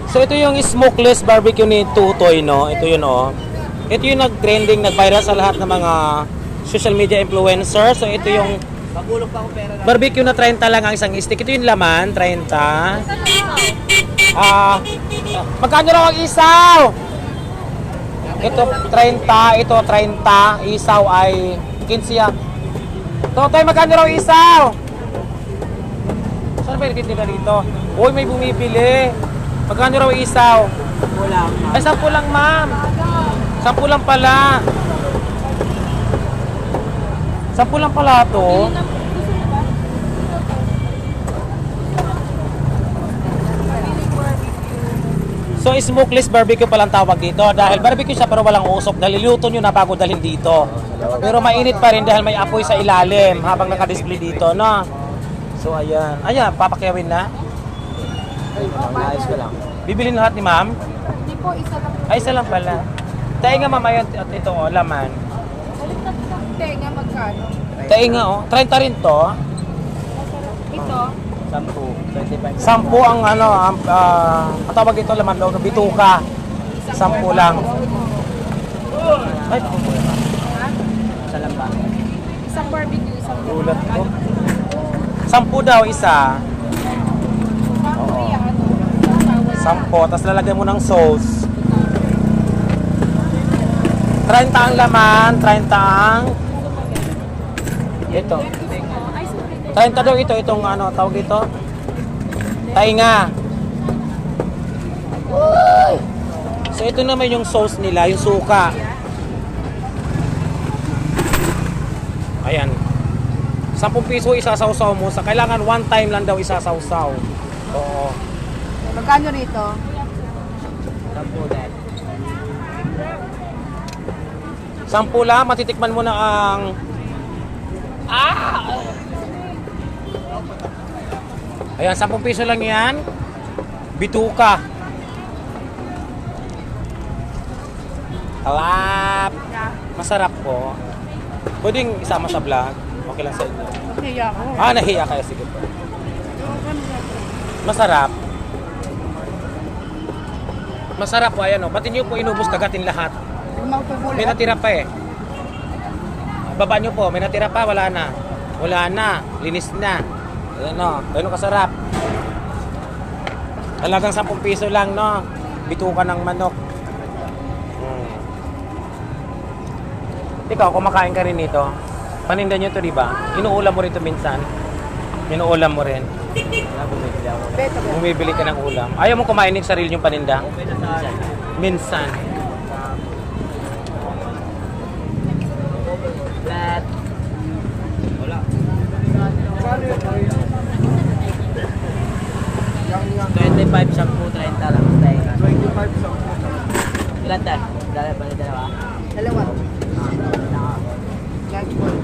So ito yung smokeless barbecue ni Tutoy, no? Ito yun, oh. Ito yung nag-trending, nag-viral sa lahat ng mga social media influencer. So ito yung barbecue na 30 lang ang isang stick. Ito yung laman, 30. Magkano raw ang isaw? Ito 30, ito 30. Isaw ay 15. Tutoy, magkano raw isaw? Saan ba yung nila dito? Uy, may bumibili. Magkano raw isaw? 10 lang. Ay, 10 lang, ma'am. 10 lang pala. 10 lang pala to. So, smokeless barbecue palang tawag dito. Dahil barbecue siya pero walang usok. Naliluto nyo na bago dalhin dito. Pero mainit pa rin dahil may apoy sa ilalim habang naka-display dito, no? So, ayan. Ayan, papakyawin na. Ayos ko lang. Bibili lahat ni ma'am? Hindi po, isa lang. Ay, isa lang pala. Tayo nga ma'am, ayun, at ito, oh, laman. Baliktad sa tenga, magkano? Tayo nga, oh. 30 rin to. Ito, 10, 25. 10 ang ano, ang tawag ito laman loob, bituka. 10 lang. Ay, Isa lang ba? isang barbecue, isang gulat ko. 10 daw isa. Oo. 10, tapos lalagyan mo ng sauce. 30 ang laman, 30 ang ito. 30 daw ito, itong ano, tawag ito. Tainga. So ito naman yung sauce nila, yung suka. Ayan. 10 piso isasawsaw mo. Sa kailangan one time lang daw isasawsaw. Oo. Magkano rito? 10 din. 10 lang, matitikman mo na ang Ayan, 10 piso lang yan. Bituka. Alap. Masarap po. Pwedeng isama sa vlog. Okay lang sa inyo. Nahiya ako. Nahiya kayo. Sige po. Masarap. Masarap po. Ayan o. Ba't nyo po inubos kagatin lahat? May natira pa eh. Baba nyo po. May natira pa. Wala na. Wala na. Linis na. Ayan o. Ganun kasarap. Talagang 10 piso lang, no? Bituka ng manok. Ikaw, kumakain ka rin nito. Paninda nyo to, di ba? Inuulam mo rin to minsan. Inuulam mo rin. Bumibili ako. Bumibili ka ng ulam. Ayaw mo kumain ng sarili yung paninda? Minsan. Flat. Wala. 25, 10, 30 lang. 25 sa Ilan tayo? Dalawa? Dalawa. Large boy.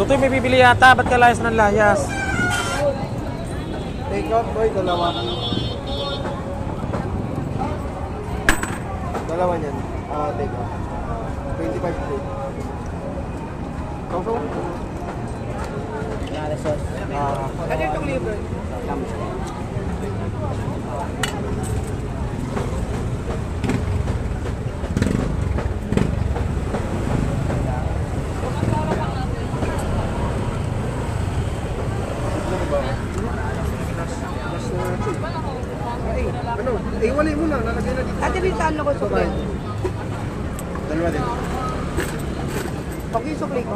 Tutoy, may bibili yata. Ba't ka layas ng layas? take out boy, dalawa. Dalawa niyan. Take out. 25 plate. Kausaw? Nala sauce. Ano itong libre? Ano? Wala mo na. Nalagay na dito. Ate, bintaan ako sa Bye. Dalawa din. Okay, sukli ko.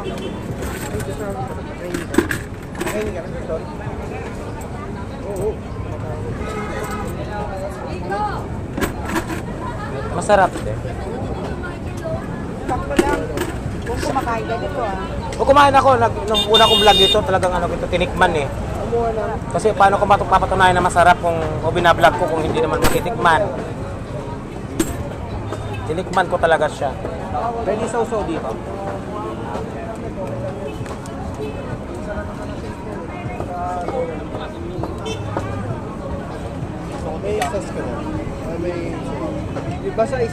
Training ka na? Sorry. Oo. Masarap din. Sakto lang. Kung kumakain ganito ah. Kung kumain ako, nung una kong vlog dito, talagang ano ito, tinikman eh. Kasi paano ko papatunayan na masarap kung o binablog ko kung hindi naman matitikman. Tinikman ko talaga siya. Pwede sausaw dito. May sauce ka na. May... Basta isa